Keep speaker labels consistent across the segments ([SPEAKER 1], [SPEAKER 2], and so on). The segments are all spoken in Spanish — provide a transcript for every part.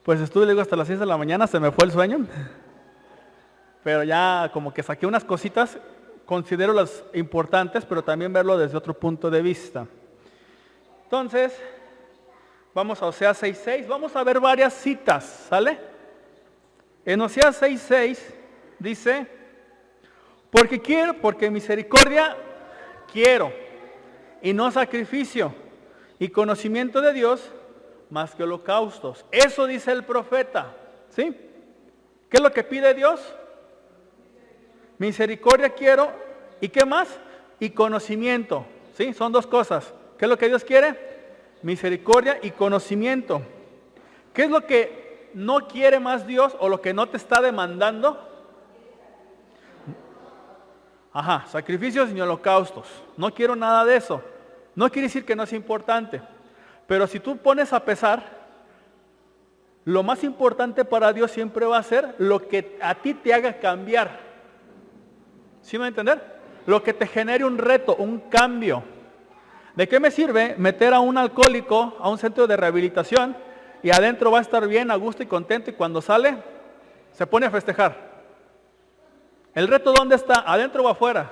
[SPEAKER 1] Pues estuve, le digo, hasta las 6 de la mañana, se me fue el sueño. Pero ya como que saqué unas cositas, considero las importantes, pero también verlo desde otro punto de vista. Entonces, vamos a Oseas 6:6, vamos a ver varias citas, ¿sale? En Oseas 6:6 dice, porque misericordia quiero, y no sacrificio, y conocimiento de Dios más que holocaustos. Eso dice el profeta, ¿sí? ¿Qué es lo que pide Dios? Misericordia quiero, ¿y qué más? Y conocimiento, ¿sí? Son dos cosas. ¿Qué es lo que Dios quiere? Misericordia y conocimiento. ¿Qué es lo que no quiere más Dios o lo que no te está demandando? Sacrificios y holocaustos. No quiero nada de eso. No quiere decir que no es importante. Pero si tú pones a pesar, lo más importante para Dios siempre va a ser lo que a ti te haga cambiar. ¿Sí me va a entender? Lo que te genere un reto, un cambio. ¿De qué me sirve meter a un alcohólico a un centro de rehabilitación y adentro va a estar bien, a gusto y contento, y cuando sale se pone a festejar? ¿El reto dónde está? ¿Adentro o afuera?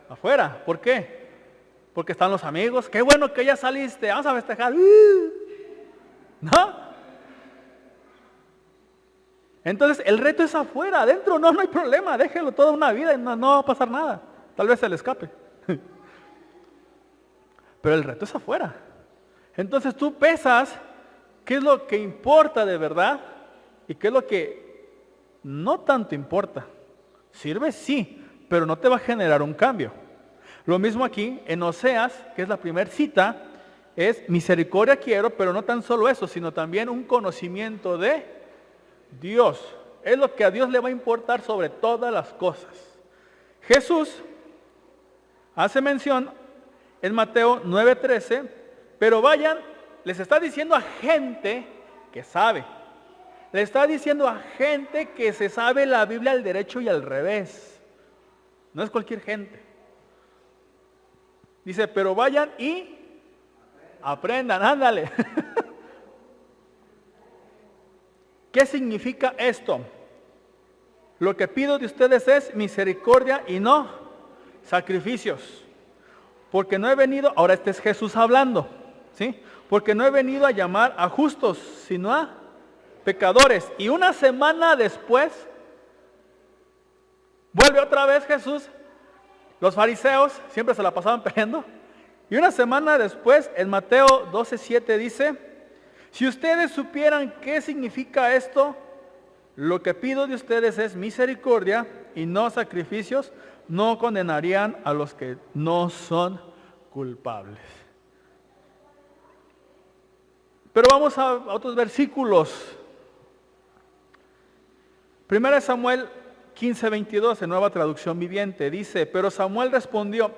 [SPEAKER 1] Afuera. ¿Por qué? Porque están los amigos. Qué bueno que ya saliste, vamos a festejar. ¿No? Entonces el reto es afuera, adentro no hay problema, déjelo toda una vida y no va a pasar nada. Tal vez se le escape. Pero el reto es afuera. Entonces tú pesas qué es lo que importa de verdad y qué es lo que no tanto importa. Sirve, sí, pero no te va a generar un cambio. Lo mismo aquí en Oseas, que es la primera cita, es misericordia quiero, pero no tan solo eso, sino también un conocimiento de Dios. Es lo que a Dios le va a importar sobre todas las cosas. Jesús hace mención en Mateo 9:13, pero vayan, les está diciendo a gente que sabe. Le está diciendo a gente que se sabe la Biblia al derecho y al revés. No es cualquier gente. Dice, pero vayan y aprendan, ándale. ¿Qué significa esto? Lo que pido de ustedes es misericordia y no sacrificios. Porque no he venido, ahora este es Jesús hablando, ¿sí? Porque no he venido a llamar a justos, sino a pecadores. Y una semana después, vuelve otra vez Jesús. Los fariseos siempre se la pasaban peleando. Y una semana después, en Mateo 12:7 dice, si ustedes supieran qué significa esto, lo que pido de ustedes es misericordia y no sacrificios, no condenarían a los que no son culpables. Pero vamos a otros versículos. 1 Samuel 15:22, en Nueva Traducción Viviente, dice, pero Samuel respondió,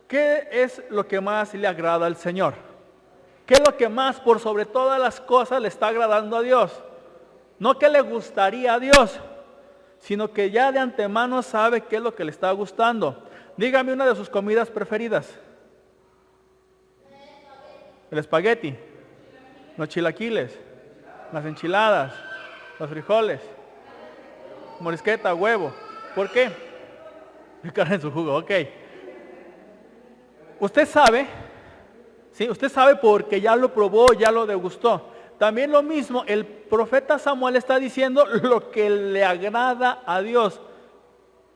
[SPEAKER 1] ¿qué es lo que más le agrada al Señor? ¿Qué es lo que más por sobre todas las cosas le está agradando a Dios? No que le gustaría a Dios, sino que ya de antemano sabe qué es lo que le está gustando. Dígame una de sus comidas preferidas. El espagueti, los chilaquiles, las enchiladas, los frijoles, morisqueta, huevo. ¿Por qué? Carne en su jugo, ok. Usted sabe, ¿sí? Usted sabe porque ya lo probó, ya lo degustó. También lo mismo, el profeta Samuel está diciendo lo que le agrada a Dios.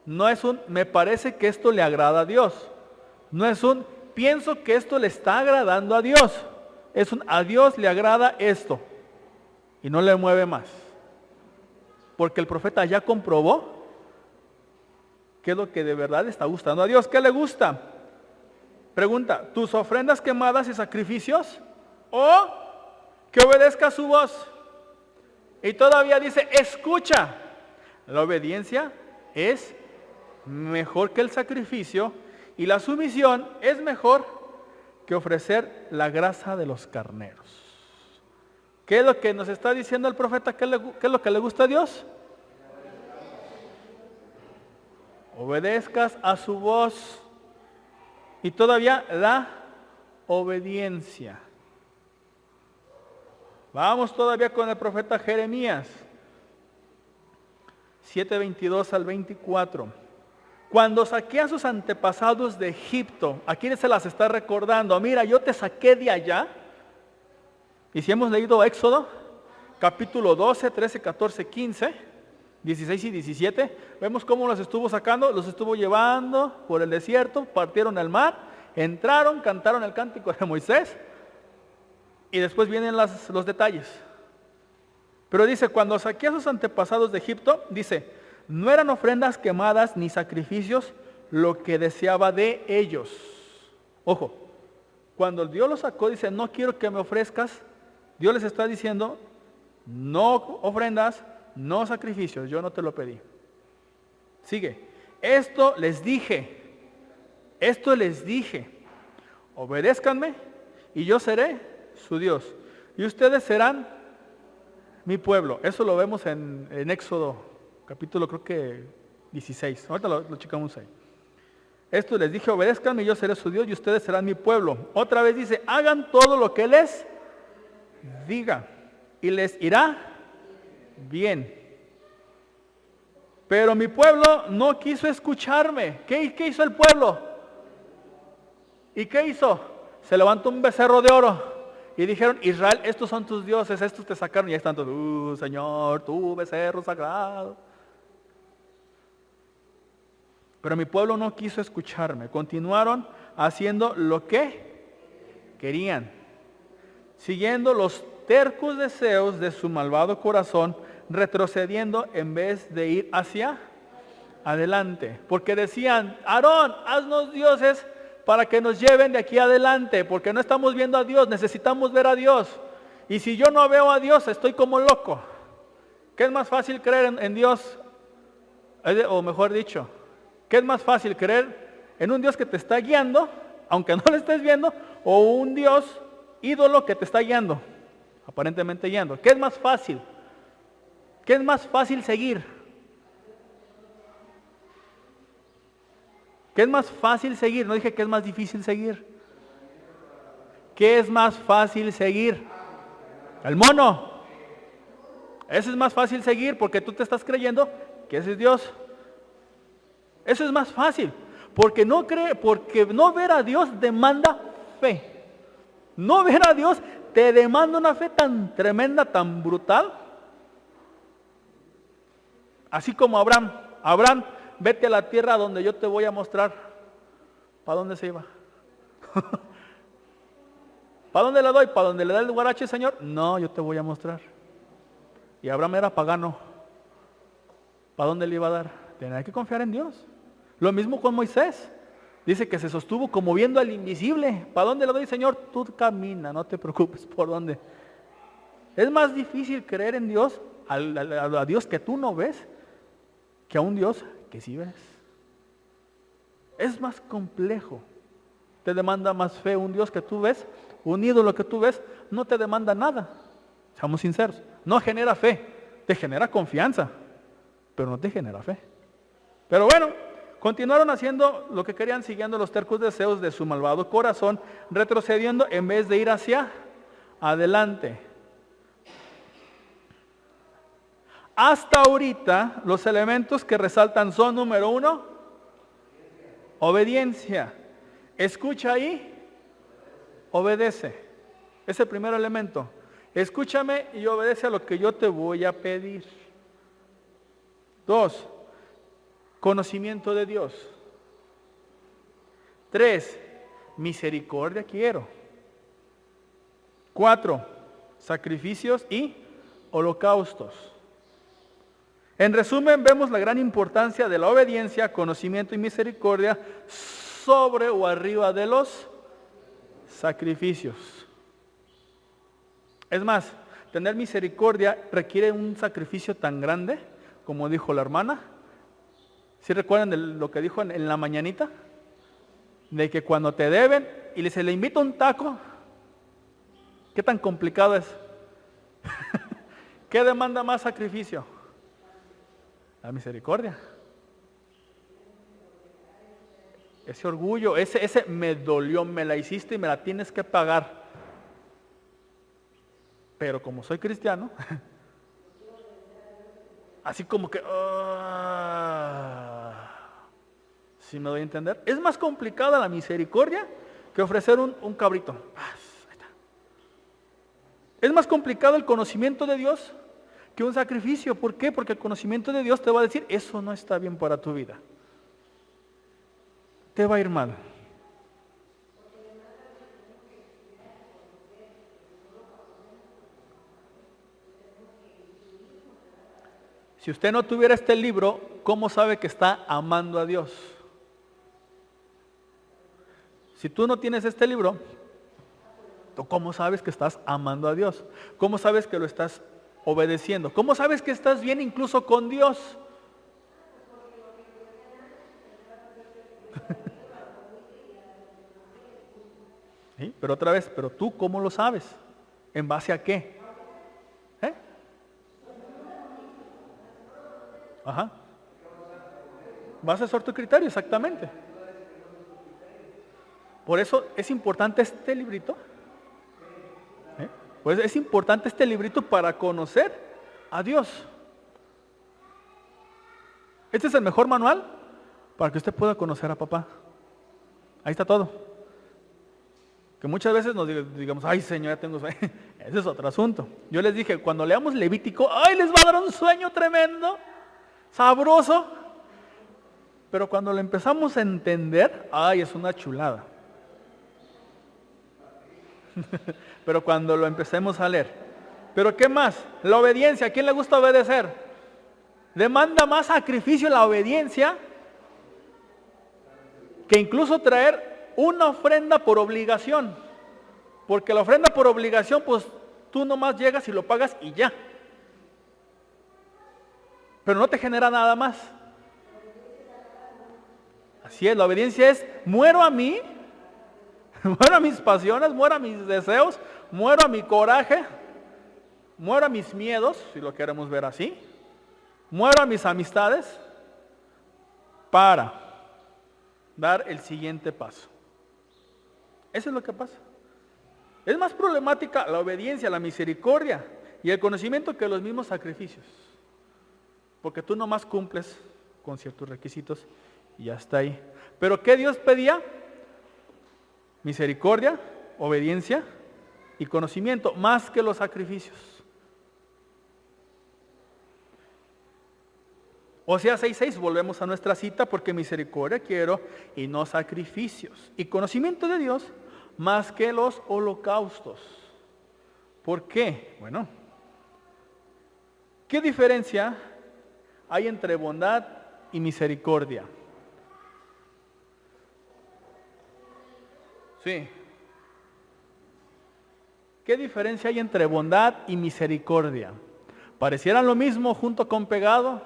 [SPEAKER 1] No es un, me parece que esto le agrada a Dios. No es un, pienso que esto le está agradando a Dios. Es un, a Dios le agrada esto. Y no le mueve más. Porque el profeta ya comprobó qué es lo que de verdad le está gustando a Dios. ¿Qué le gusta? Pregunta, ¿tus ofrendas quemadas y sacrificios? ¿O que obedezca su voz? Y todavía dice, escucha. La obediencia es mejor que el sacrificio y la sumisión es mejor que ofrecer la grasa de los carneros. ¿Qué es lo que nos está diciendo el profeta? ¿Qué es lo que le gusta a Dios? Obedezcas a su voz. Y todavía la obediencia. Vamos todavía con el profeta Jeremías, 7:22 al 24. Cuando saqué a sus antepasados de Egipto, aquí se las está recordando, mira, yo te saqué de allá. Y si hemos leído Éxodo, capítulo 12, 13, 14, 15, 16 y 17, vemos cómo los estuvo sacando, los estuvo llevando por el desierto, partieron el mar, entraron, cantaron el cántico de Moisés, y después vienen los detalles. Pero dice, cuando saqué a sus antepasados de Egipto, dice, no eran ofrendas quemadas ni sacrificios lo que deseaba de ellos. Ojo, cuando Dios los sacó, dice, no quiero que me ofrezcas. Dios les está diciendo, no ofrendas, no sacrificios, yo no te lo pedí. Sigue, esto les dije, obedézcanme y yo seré su Dios. Y ustedes serán mi pueblo. Eso lo vemos en Éxodo, capítulo creo que 16. Ahorita lo checamos ahí. Esto les dije, obedézcanme y yo seré su Dios y ustedes serán mi pueblo. Otra vez dice, hagan todo lo que les diga y les irá bien. Pero mi pueblo no quiso escucharme. ¿Qué hizo el pueblo? ¿Y qué hizo? Se levantó un becerro de oro y dijeron, Israel, estos son tus dioses, estos te sacaron. Y ahí están todos, Señor, tu becerro sagrado. Pero mi pueblo no quiso escucharme. Continuaron haciendo lo que querían, siguiendo los tercos deseos de su malvado corazón, retrocediendo en vez de ir hacia adelante. Porque decían, Aarón, haznos dioses para que nos lleven de aquí adelante, porque no estamos viendo a Dios, necesitamos ver a Dios. Y si yo no veo a Dios, estoy como loco. ¿Qué es más fácil creer en Dios? O mejor dicho, ¿qué es más fácil creer en un Dios que te está guiando, aunque no lo estés viendo, o un Dios ídolo que te está guiando, aparentemente guiando? ¿Qué es más fácil? ¿Qué es más fácil seguir? ¿Qué es más fácil seguir? No dije que es más difícil seguir. ¿Qué es más fácil seguir? El mono. Ese es más fácil seguir porque tú te estás creyendo que ese es Dios. Eso es más fácil. Porque no ver a Dios demanda fe. No ver a Dios te demanda una fe tan tremenda, tan brutal. Así como Abraham, vete a la tierra donde yo te voy a mostrar. ¿Para dónde se iba? ¿Para dónde le doy? ¿Para dónde le da el guarache, Señor? No, yo te voy a mostrar. Y Abraham era pagano. ¿Para dónde le iba a dar? Tenía que confiar en Dios. Lo mismo con Moisés. Dice que se sostuvo como viendo al invisible. ¿Para dónde le doy, Señor? Tú camina, no te preocupes por dónde. Es más difícil creer en Dios, a Dios que tú no ves, que a un Dios que sí ves. Es más complejo. Te demanda más fe un Dios que tú ves, un ídolo que tú ves, no te demanda nada. Seamos sinceros. No genera fe, te genera confianza, pero no te genera fe. Pero bueno, continuaron haciendo lo que querían, siguiendo los tercos deseos de su malvado corazón, retrocediendo en vez de ir hacia adelante. Hasta ahorita, los elementos que resaltan son, número 1, obediencia. Escucha ahí, obedece. Es el primer elemento. Escúchame y obedece a lo que yo te voy a pedir. 2, conocimiento de Dios. 3, misericordia quiero. 4, sacrificios y holocaustos. En resumen, vemos la gran importancia de la obediencia, conocimiento y misericordia sobre o arriba de los sacrificios. Es más, tener misericordia requiere un sacrificio tan grande, como dijo la hermana. ¿Sí recuerdan lo que dijo en la mañanita? De que cuando te deben y se le invita un taco, ¿qué tan complicado es? ¿Qué demanda más sacrificio? La misericordia. Ese orgullo, ese me dolió, me la hiciste y me la tienes que pagar. pero como soy cristiano, así como que, ¿sí me doy a entender? Es más complicada la misericordia que ofrecer un cabrito. Ahí está. Es más complicado el conocimiento de Dios que un sacrificio. ¿Por qué? Porque el conocimiento de Dios te va a decir, eso no está bien para tu vida. Te va a ir mal. Si usted no tuviera este libro, ¿cómo sabe que está amando a Dios? Si tú no tienes este libro, ¿tú cómo sabes que estás amando a Dios? ¿Cómo sabes que lo estás obedeciendo? ¿Cómo sabes que estás bien incluso con Dios? ¿Sí? Pero otra vez, ¿pero tú cómo lo sabes? ¿En base a qué? ¿Eh? Ajá. Vas a ser tu criterio, exactamente. Por eso es importante este librito. Pues es importante este librito para conocer a Dios. Este es el mejor manual para que usted pueda conocer a papá. Ahí está todo. Que muchas veces nos digamos, ay Señor, ya tengo sueño. Ese es otro asunto. Yo les dije, cuando leamos Levítico, ay, les va a dar un sueño tremendo, sabroso. Pero cuando lo empezamos a entender, ay, es una chulada. Pero cuando lo empecemos a leer. ¿Pero qué más? La obediencia. ¿A quién le gusta obedecer? Demanda más sacrificio la obediencia que incluso traer una ofrenda por obligación. Porque la ofrenda por obligación, pues tú nomás llegas y lo pagas y ya. Pero no te genera nada más. Así es, la obediencia es, muero a mí, muero a mis pasiones, muero a mis deseos, muero a mi coraje, muero a mis miedos, si lo queremos ver así, muero a mis amistades para dar el siguiente paso. Eso es lo que pasa. Es más problemática la obediencia, la misericordia y el conocimiento que los mismos sacrificios. Porque tú nomás cumples con ciertos requisitos y ya está ahí. ¿Pero qué Dios pedía? Misericordia, obediencia y conocimiento, más que los sacrificios. Oseas 6:6, volvemos a nuestra cita, porque misericordia quiero y no sacrificios. Y conocimiento de Dios, más que los holocaustos. ¿Por qué? Bueno, ¿qué diferencia hay entre bondad y misericordia? Sí. ¿Qué diferencia hay entre bondad y misericordia? ¿Parecieran lo mismo junto con pegado?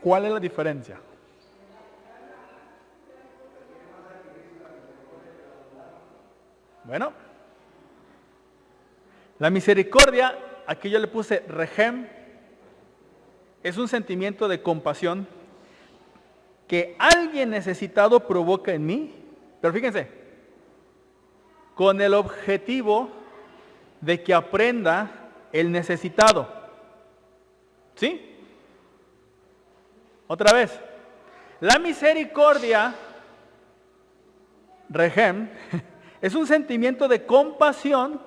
[SPEAKER 1] ¿Cuál es la diferencia? Bueno, la misericordia, aquí yo le puse rehem, es un sentimiento de compasión que alguien necesitado provoca en mí, pero fíjense, con el objetivo de que aprenda el necesitado. ¿Sí? Otra vez, la misericordia, rehem, es un sentimiento de compasión,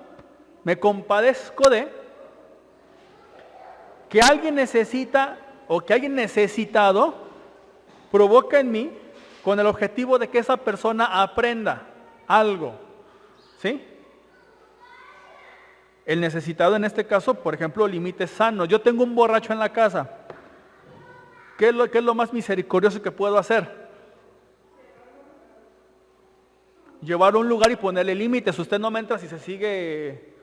[SPEAKER 1] me compadezco de, que alguien necesita o que alguien necesitado provoca en mí con el objetivo de que esa persona aprenda algo. ¿Sí? El necesitado en este caso, por ejemplo, límites sanos. Yo tengo un borracho en la casa. ¿Qué es lo más misericordioso que puedo hacer? Llevarlo a un lugar y ponerle límites. Usted no me entra si se sigue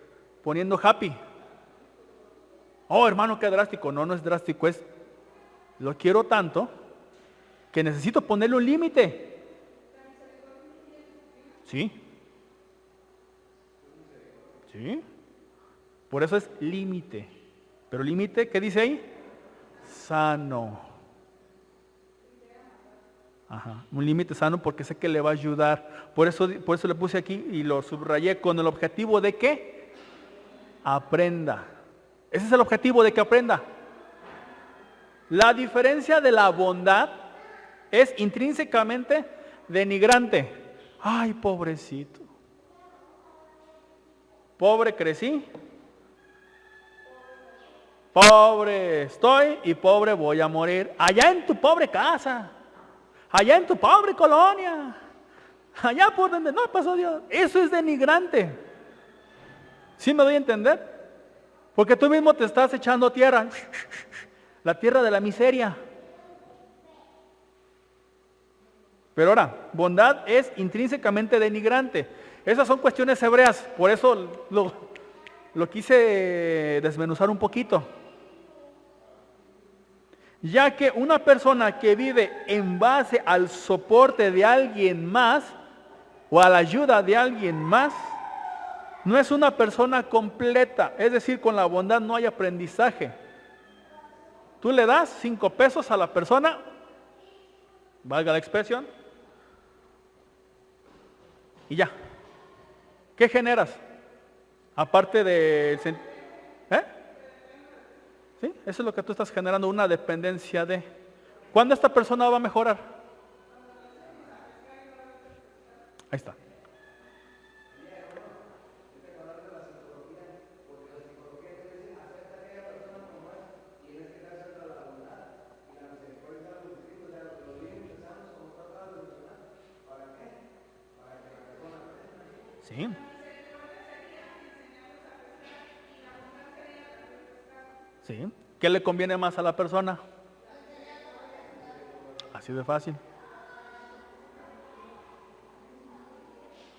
[SPEAKER 1] poniendo happy. Oh, hermano, qué drástico. No, no es drástico, es lo quiero tanto que necesito ponerle un límite. ¿Sí? ¿Sí? Por eso es límite. Pero límite, ¿qué dice ahí? Sano. Ajá, un límite sano porque sé que le va a ayudar. Por eso le puse aquí y lo subrayé con el objetivo de que aprenda. Ese es el objetivo, de que aprenda. La diferencia de la bondad es intrínsecamente denigrante. Ay, pobrecito. Pobre crecí, pobre estoy y pobre voy a morir. Allá en tu pobre casa, allá en tu pobre colonia, allá por donde no pasó Dios. Eso es denigrante. ¿Sí me doy a entender? Porque tú mismo te estás echando tierra, la tierra de la miseria. Pero ahora, bondad es intrínsecamente denigrante. Esas son cuestiones hebreas, por eso lo quise desmenuzar un poquito. Ya que una persona que vive en base al soporte de alguien más o a la ayuda de alguien más, no es una persona completa. Es decir, con la bondad no hay aprendizaje. Tú le das 5 pesos a la persona, valga la expresión, y ya. ¿Qué generas? Aparte de... ¿Sí? Eso es lo que tú estás generando, una dependencia de... ¿Cuándo esta persona va a mejorar? Ahí está. Sí. Sí. ¿Qué le conviene más a la persona? Así de fácil.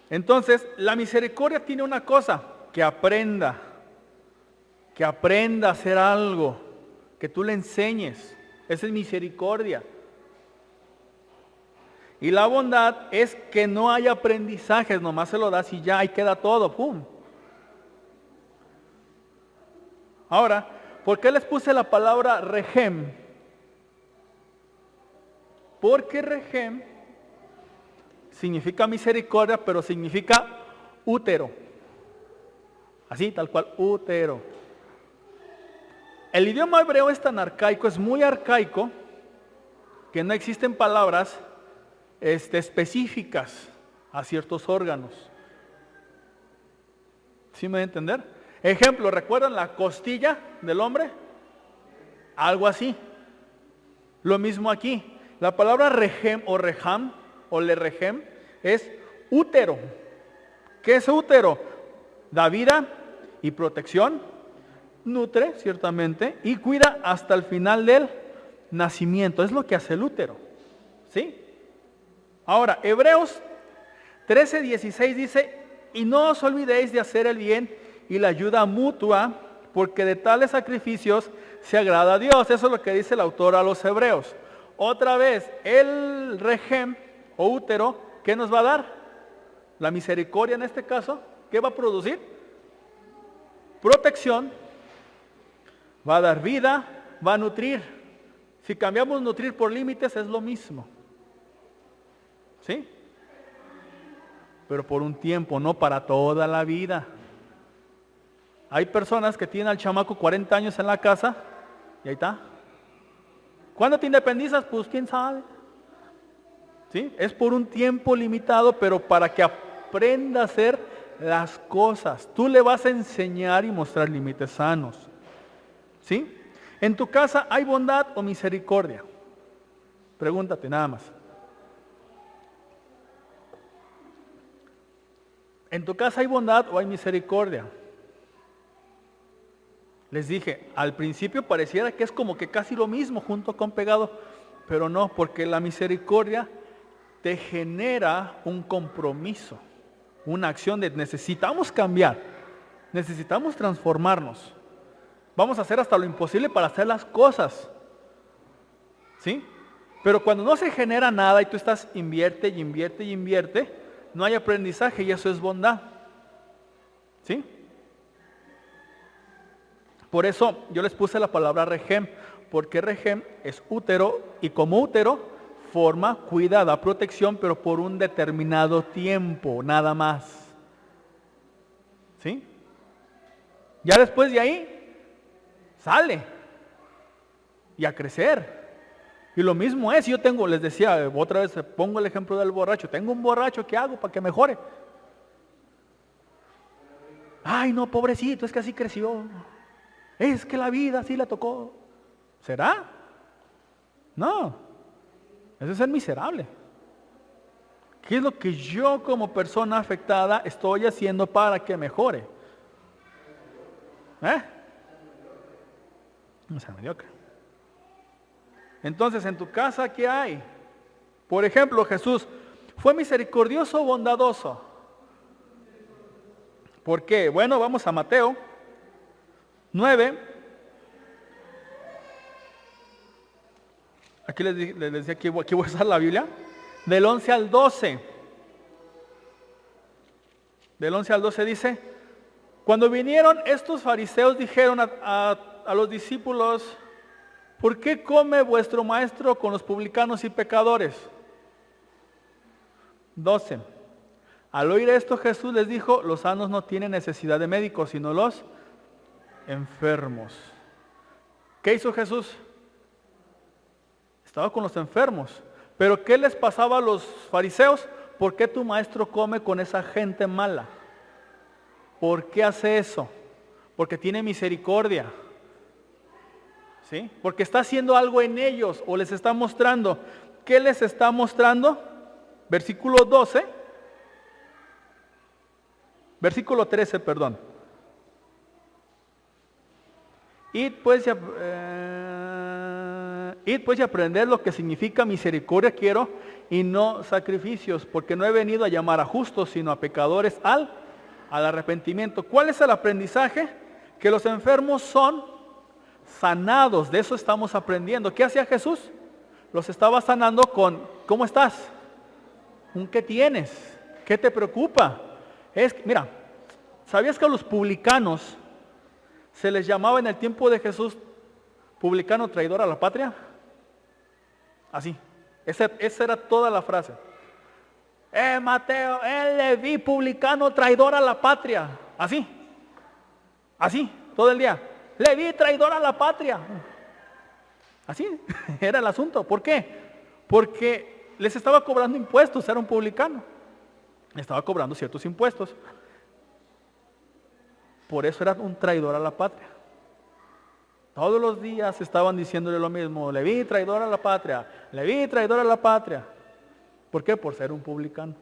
[SPEAKER 1] Entonces, la misericordia tiene una cosa, que aprenda a hacer algo, que tú le enseñes. Esa es misericordia. Y la bondad es que no hay aprendizajes, nomás se lo das y ya, ahí queda todo, ¡pum! Ahora, ¿por qué les puse la palabra regem? Porque regem significa misericordia, pero significa útero. Así, tal cual, útero. El idioma hebreo es tan arcaico, es muy arcaico, que no existen palabras específicas a ciertos órganos. ¿Sí me voy a entender? Ejemplo, ¿recuerdan la costilla del hombre? Algo así. Lo mismo aquí. La palabra regem o rejam o le regem es útero. ¿Qué es útero? Da vida y protección, nutre ciertamente y cuida hasta el final del nacimiento. Es lo que hace el útero. ¿Sí? Ahora, Hebreos 13:16 dice, y no os olvidéis de hacer el bien y la ayuda mutua, porque de tales sacrificios se agrada a Dios. Eso es lo que dice el autor a los Hebreos. Otra vez, el regem o útero, ¿qué nos va a dar? La misericordia en este caso, ¿qué va a producir? Protección, va a dar vida, va a nutrir. Si cambiamos nutrir por límites es lo mismo. ¿Sí? Pero por un tiempo, no para toda la vida. Hay personas que tienen al chamaco 40 años en la casa y ahí está. ¿Cuándo te independizas? Pues quién sabe. ¿Sí? Es por un tiempo limitado, pero para que aprenda a hacer las cosas. Tú le vas a enseñar y mostrar límites sanos. ¿Sí? ¿En tu casa hay bondad o misericordia? Pregúntate nada más. ¿En tu casa hay bondad o hay misericordia? Les dije, al principio pareciera que es como que casi lo mismo junto con pegado, pero no, porque la misericordia te genera un compromiso, una acción de necesitamos cambiar, necesitamos transformarnos. Vamos a hacer hasta lo imposible para hacer las cosas. ¿Sí? Pero cuando no se genera nada y tú estás invierte y invierte y invierte, no hay aprendizaje y eso es bondad. ¿Sí? Por eso yo les puse la palabra regem, porque regem es útero y como útero forma, cuida, da protección, pero por un determinado tiempo, nada más. ¿Sí? Ya después de ahí, sale y a crecer. Y lo mismo es, yo tengo, les decía, otra vez pongo el ejemplo del borracho. Tengo un borracho, ¿qué hago para que mejore? Ay, no, pobrecito, es que así creció. Es que la vida así le tocó. ¿Será? No, eso es ser miserable. ¿Qué es lo que yo como persona afectada estoy haciendo para que mejore? No sea mediocre. Entonces, en tu casa, ¿qué hay? Por ejemplo, Jesús fue misericordioso o bondadoso. ¿Por qué? Bueno, vamos a Mateo 9. Aquí les decía que aquí voy a usar la Biblia. Del 11 al 12. Del 11 al 12 dice: cuando vinieron estos fariseos dijeron a los discípulos: ¿por qué come vuestro maestro con los publicanos y pecadores? 12. Al oír esto Jesús les dijo: los sanos no tienen necesidad de médicos, sino los enfermos. ¿Qué hizo Jesús? Estaba con los enfermos. ¿Pero qué les pasaba a los fariseos? ¿Por qué tu maestro come con esa gente mala? ¿Por qué hace eso? Porque tiene misericordia. ¿Sí? Porque está haciendo algo en ellos o les está mostrando. ¿Qué les está mostrando? Versículo 12. Versículo 13, perdón. Id pues y aprended lo que significa misericordia quiero y no sacrificios, porque no he venido a llamar a justos, sino a pecadores al arrepentimiento. ¿Cuál es el aprendizaje? Que los enfermos son sanados, de eso estamos aprendiendo. ¿Qué hacía Jesús? Los estaba sanando con, ¿cómo estás? ¿Qué tienes? ¿Qué te preocupa? Mira, ¿sabías que a los publicanos se les llamaba en el tiempo de Jesús publicano traidor a la patria? Así, esa era toda la frase. Mateo, Leví, publicano traidor a la patria. Así, todo el día. Leví, traidor a la patria. Así era el asunto. ¿Por qué? Porque les estaba cobrando impuestos, era un publicano. Le estaba cobrando ciertos impuestos. Por eso era un traidor a la patria. Todos los días estaban diciéndole lo mismo: Leví, traidor a la patria. Leví, traidor a la patria. ¿Por qué? Por ser un publicano.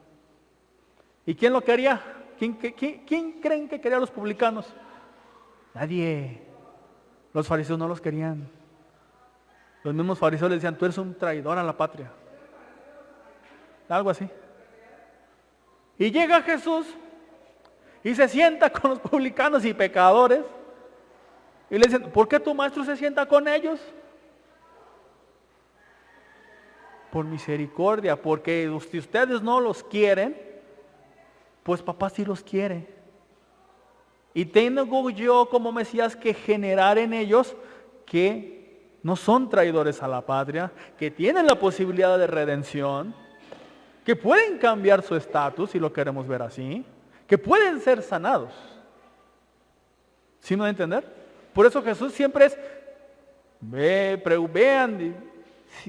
[SPEAKER 1] ¿Y quién lo quería? ¿Quién creen que quería a los publicanos? Nadie. Los fariseos no los querían. Los mismos fariseos le decían: tú eres un traidor a la patria. Algo así. Y llega Jesús y se sienta con los publicanos y pecadores. Y le dicen: ¿por qué tu maestro se sienta con ellos? Por misericordia, porque si ustedes no los quieren, pues papá sí los quiere. Y tengo yo como Mesías que generar en ellos que no son traidores a la patria, que tienen la posibilidad de redención, que pueden cambiar su estatus, si lo queremos ver así, que pueden ser sanados. ¿Sí me va a entender? Por eso Jesús siempre es: vean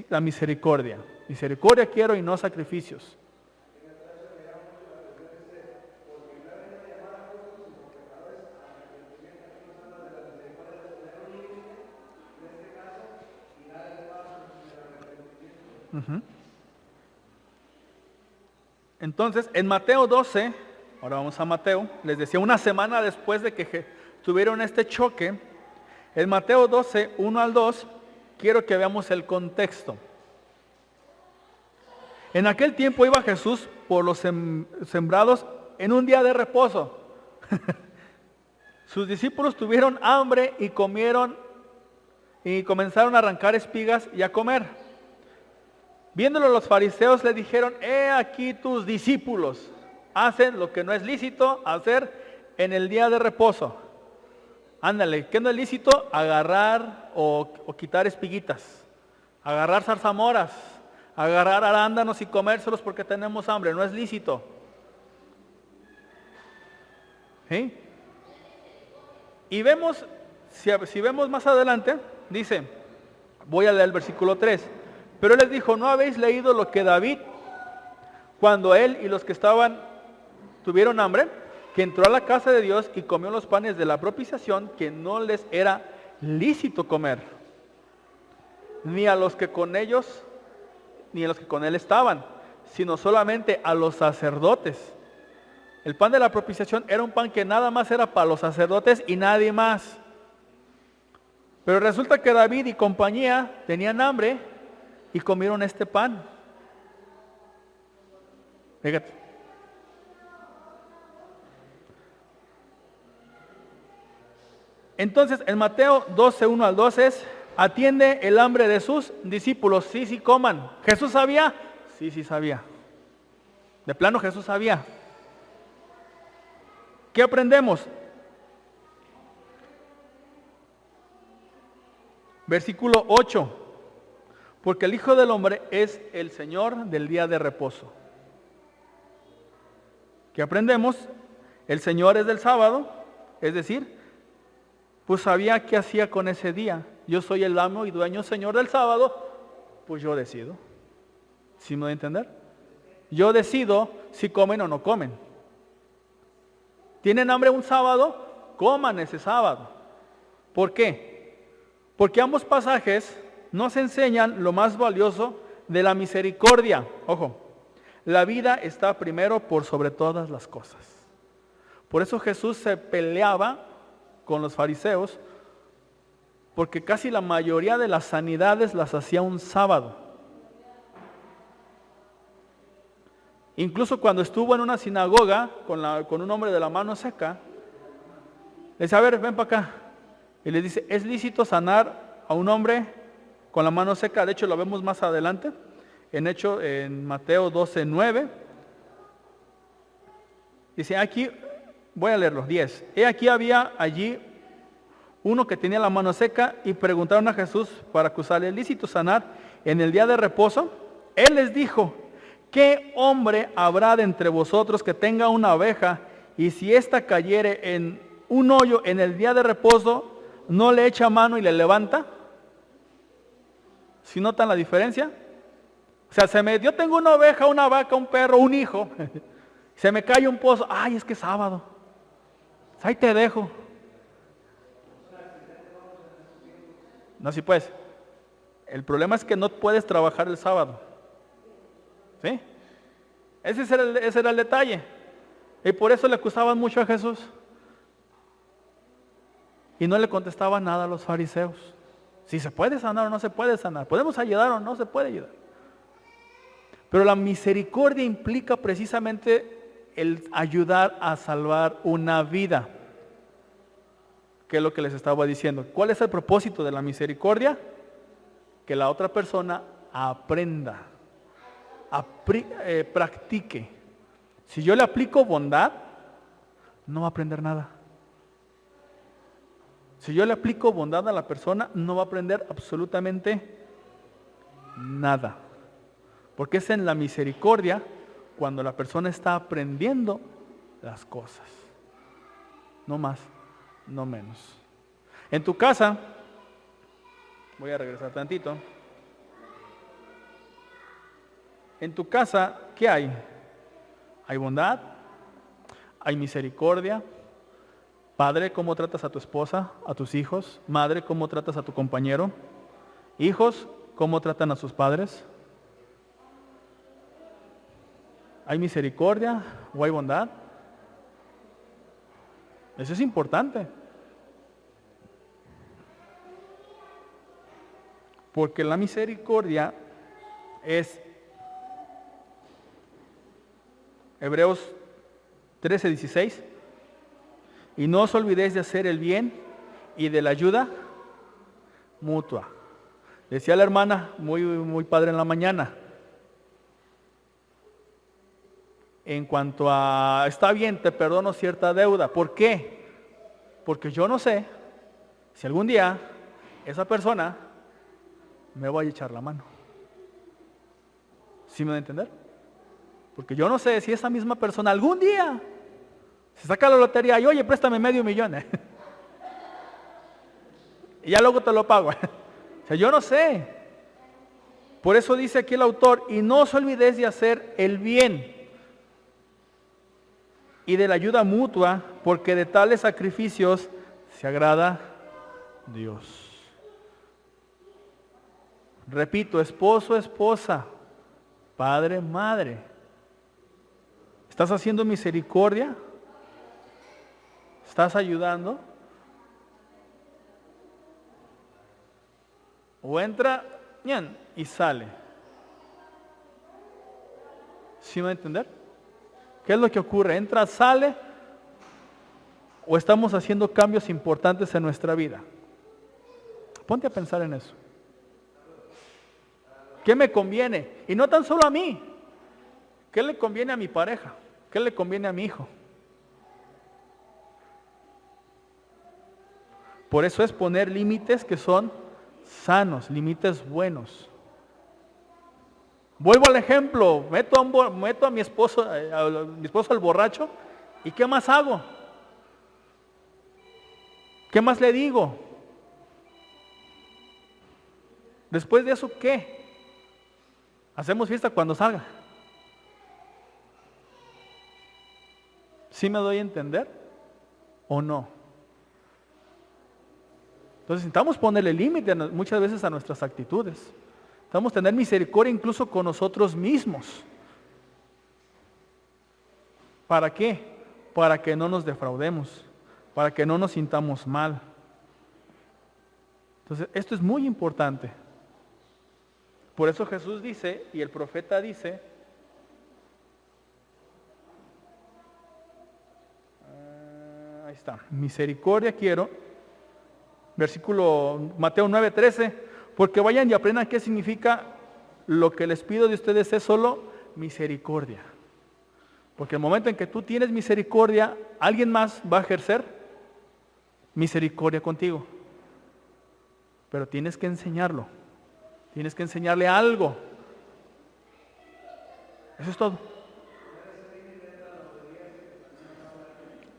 [SPEAKER 1] la misericordia. Misericordia quiero y no sacrificios. Entonces, en Mateo 12, ahora vamos a Mateo, les decía, una semana después de que tuvieron este choque, en Mateo 12, 1 al 2, quiero que veamos el contexto. En aquel tiempo iba Jesús por los sembrados en un día de reposo. Sus discípulos tuvieron hambre y comieron y comenzaron a arrancar espigas y a comer. Viéndolo los fariseos le dijeron: he aquí tus discípulos hacen lo que no es lícito hacer en el día de reposo. Ándale, ¿qué no es lícito? Agarrar o quitar espiguitas, agarrar zarzamoras, agarrar arándanos y comérselos porque tenemos hambre, no es lícito. ¿Sí? Y vemos, si vemos más adelante, dice, voy a leer el versículo 3, pero él les dijo, ¿no habéis leído lo que David, cuando él y los que estaban, tuvieron hambre, que entró a la casa de Dios y comió los panes de la propiciación, que no les era lícito comer, ni a los que con ellos, ni a los que con él estaban, sino solamente a los sacerdotes? El pan de la propiciación era un pan que nada más era para los sacerdotes y nadie más. Pero resulta que David y compañía tenían hambre y comieron este pan. Fíjate. Entonces, en Mateo 12, 1 al 12 es, atiende el hambre de sus discípulos. Sí, coman. ¿Jesús sabía? Sí, sabía. De plano Jesús sabía. ¿Qué aprendemos? Versículo 8. Porque el Hijo del Hombre es el Señor del día de reposo. ¿Qué aprendemos? El Señor es del sábado, es decir, pues sabía qué hacía con ese día. Yo soy el amo y dueño Señor del sábado, pues yo decido. ¿Sí me voy a entender? Yo decido si comen o no comen. ¿Tienen hambre un sábado? Coman ese sábado. ¿Por qué? Porque ambos pasajes nos enseñan lo más valioso de la misericordia. Ojo, la vida está primero por sobre todas las cosas. Por eso Jesús se peleaba con los fariseos, porque casi la mayoría de las sanidades las hacía un sábado. Incluso cuando estuvo en una sinagoga con un hombre de la mano seca, le dice, a ver, ven para acá. Y le dice, ¿es lícito sanar a un hombre con la mano seca? De hecho, lo vemos más adelante, en Mateo 12, 9. Dice, aquí, voy a leerlo, 10. He aquí había allí uno que tenía la mano seca y preguntaron a Jesús para acusarle, ¿es lícito sanar en el día de reposo? Él les dijo, ¿qué hombre habrá de entre vosotros que tenga una oveja y si ésta cayere en un hoyo en el día de reposo, no le echa mano y le levanta? ¿Sí notan la diferencia? O sea, yo tengo una oveja, una vaca, un perro, un hijo, se me cae un pozo, ay, es que es sábado, ahí te dejo. No, sí puedes. El problema es que no puedes trabajar el sábado. ¿Sí? Ese era el detalle. Y por eso le acusaban mucho a Jesús. Y no le contestaban nada a los fariseos. Si se puede sanar o no se puede sanar. ¿Podemos ayudar o no se puede ayudar? Pero la misericordia implica precisamente el ayudar a salvar una vida. ¿Qué es lo que les estaba diciendo? ¿Cuál es el propósito de la misericordia? Que la otra persona aprenda, practique. Si yo le aplico bondad, no va a aprender nada. Si yo le aplico bondad a la persona, no va a aprender absolutamente nada. Porque es en la misericordia cuando la persona está aprendiendo las cosas. No más, no menos. En tu casa, voy a regresar tantito. En tu casa, ¿qué hay? Hay bondad, hay misericordia. Padre, ¿cómo tratas a tu esposa, a tus hijos? Madre, ¿cómo tratas a tu compañero? Hijos, ¿cómo tratan a sus padres? ¿Hay misericordia o hay bondad? Eso es importante. Porque la misericordia es Hebreos 13:16. Y no os olvidéis de hacer el bien y de la ayuda mutua. Decía la hermana, muy padre en la mañana, en cuanto a, está bien, te perdono cierta deuda. ¿Por qué? Porque yo no sé si algún día esa persona me va a echar la mano. ¿Sí me van a entender? Porque yo no sé si esa misma persona algún día se saca la lotería y oye, préstame $500,000. Y ya luego te lo pago. O sea, yo no sé. Por eso dice aquí el autor, y no os olvidéis de hacer el bien y de la ayuda mutua, porque de tales sacrificios se agrada Dios. Repito, esposo, esposa, padre, madre. ¿Estás haciendo misericordia? ¿Estás ayudando? O entra bien y sale. ¿Sí me va a entender? ¿Qué es lo que ocurre? ¿Entra, sale? ¿O estamos haciendo cambios importantes en nuestra vida? Ponte a pensar en eso. ¿Qué me conviene? Y no tan solo a mí. ¿Qué le conviene a mi pareja? ¿Qué le conviene a mi hijo? Por eso es poner límites que son sanos, límites buenos. Vuelvo al ejemplo, meto a mi esposo al borracho, ¿y qué más hago? ¿Qué más le digo? Después de eso, ¿qué? ¿Hacemos fiesta cuando salga? ¿Sí me doy a entender o no? Entonces necesitamos ponerle límite muchas veces a nuestras actitudes. Necesitamos tener misericordia incluso con nosotros mismos. ¿Para qué? Para que no nos defraudemos, para que no nos sintamos mal. Entonces esto es muy importante. Por eso Jesús dice, y el profeta dice, ahí está, misericordia quiero, versículo Mateo 9:13, porque vayan y aprendan qué significa lo que les pido de ustedes es solo misericordia. Porque el momento en que tú tienes misericordia, alguien más va a ejercer misericordia contigo. Pero tienes que enseñarlo. Tienes que enseñarle algo. Eso es todo.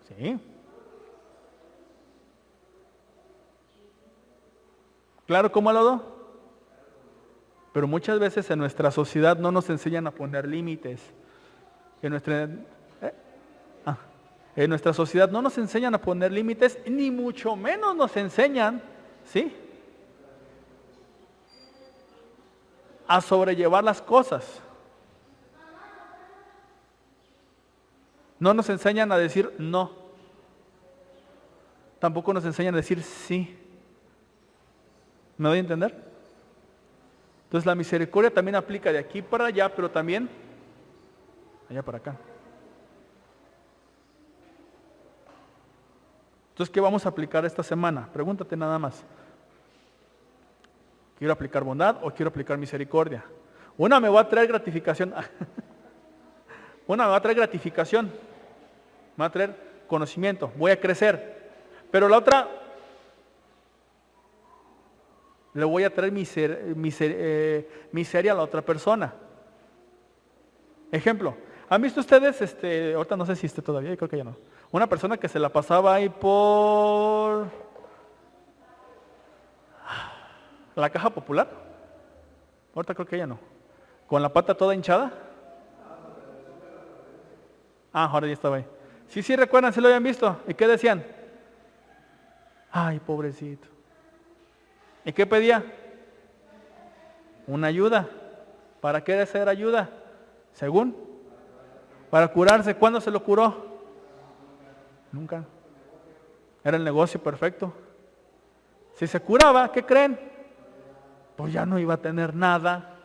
[SPEAKER 1] Sí. Claro, ¿cómo lo do? Pero muchas veces en nuestra sociedad no nos enseñan a poner límites. En nuestra sociedad no nos enseñan a poner límites, ni mucho menos nos enseñan, ¿sí?, a sobrellevar las cosas. No nos enseñan a decir no. Tampoco nos enseñan a decir sí. ¿Me doy a entender? Entonces la misericordia también aplica de aquí para allá, pero también allá para acá. Entonces, ¿qué vamos a aplicar esta semana? Pregúntate nada más. ¿Quiero aplicar bondad o quiero aplicar misericordia? Una me va a traer gratificación. Una me va a traer gratificación. Me va a traer conocimiento. Voy a crecer. Pero la otra le voy a traer miseria a la otra persona. Ejemplo. ¿Han visto ustedes, ahorita no sé si esté todavía, yo creo que ya no, una persona que se la pasaba ahí por la Caja Popular? Ahorita creo que ya no. ¿Con la pata toda hinchada? Ahora ya estaba ahí. Sí, recuerdan, sí lo habían visto. ¿Y qué decían? Ay, pobrecito. ¿Y qué pedía? Una ayuda. ¿Para qué hacer ayuda? Según. Para curarse. ¿Cuándo se lo curó? Nunca. Era el negocio perfecto. Si se curaba, ¿qué creen? Pues ya no iba a tener nada.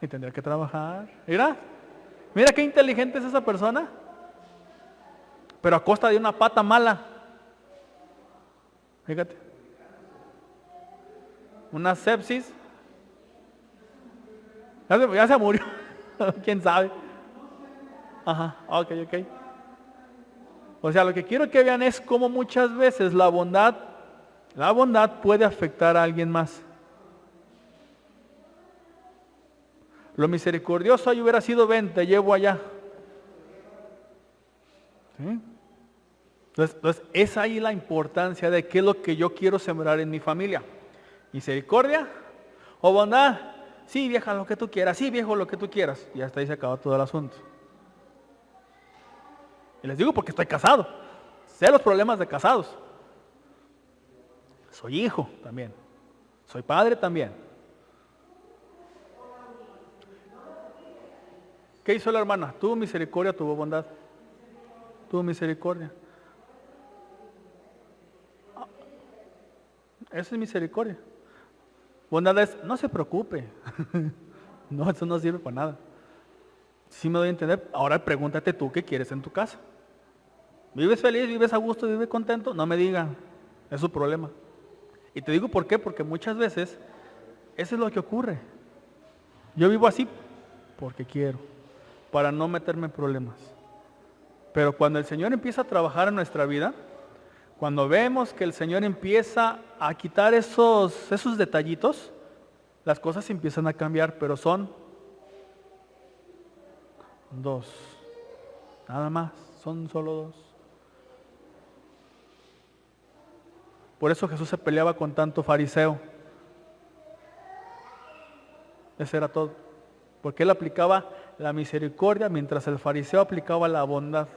[SPEAKER 1] Y tendría que trabajar. Mira qué inteligente es esa persona. Pero a costa de una pata mala. Fíjate. Una sepsis. Ya se murió. ¿Quién sabe? Ok. O sea, lo que quiero que vean es cómo muchas veces la bondad puede afectar a alguien más. Lo misericordioso ahí hubiera sido, ven, te llevo allá. ¿Sí? Entonces, es ahí la importancia de qué es lo que yo quiero sembrar en mi familia. Misericordia o bondad. Sí, vieja, lo que tú quieras. Sí, viejo, lo que tú quieras. Y hasta ahí se acaba todo el asunto. Y les digo porque estoy casado. Sé los problemas de casados. Soy hijo también. Soy padre también. ¿Qué hizo la hermana? Tuvo misericordia, tuvo bondad. Tuvo misericordia. Eso es misericordia. Bondad es, no se preocupe. No, eso no sirve para nada. Si me doy a entender, ahora pregúntate tú qué quieres en tu casa. ¿Vives feliz? ¿Vives a gusto? ¿Vives contento? No me digan, es su problema. Y te digo por qué, porque muchas veces eso es lo que ocurre. Yo vivo así porque quiero, para no meterme en problemas. Pero cuando el Señor empieza a trabajar en nuestra vida, cuando vemos que el Señor empieza a quitar esos detallitos, las cosas empiezan a cambiar, pero son dos. Nada más, son solo dos. Por eso Jesús se peleaba con tanto fariseo. Ese era todo. Porque él aplicaba la misericordia mientras el fariseo aplicaba la bondad.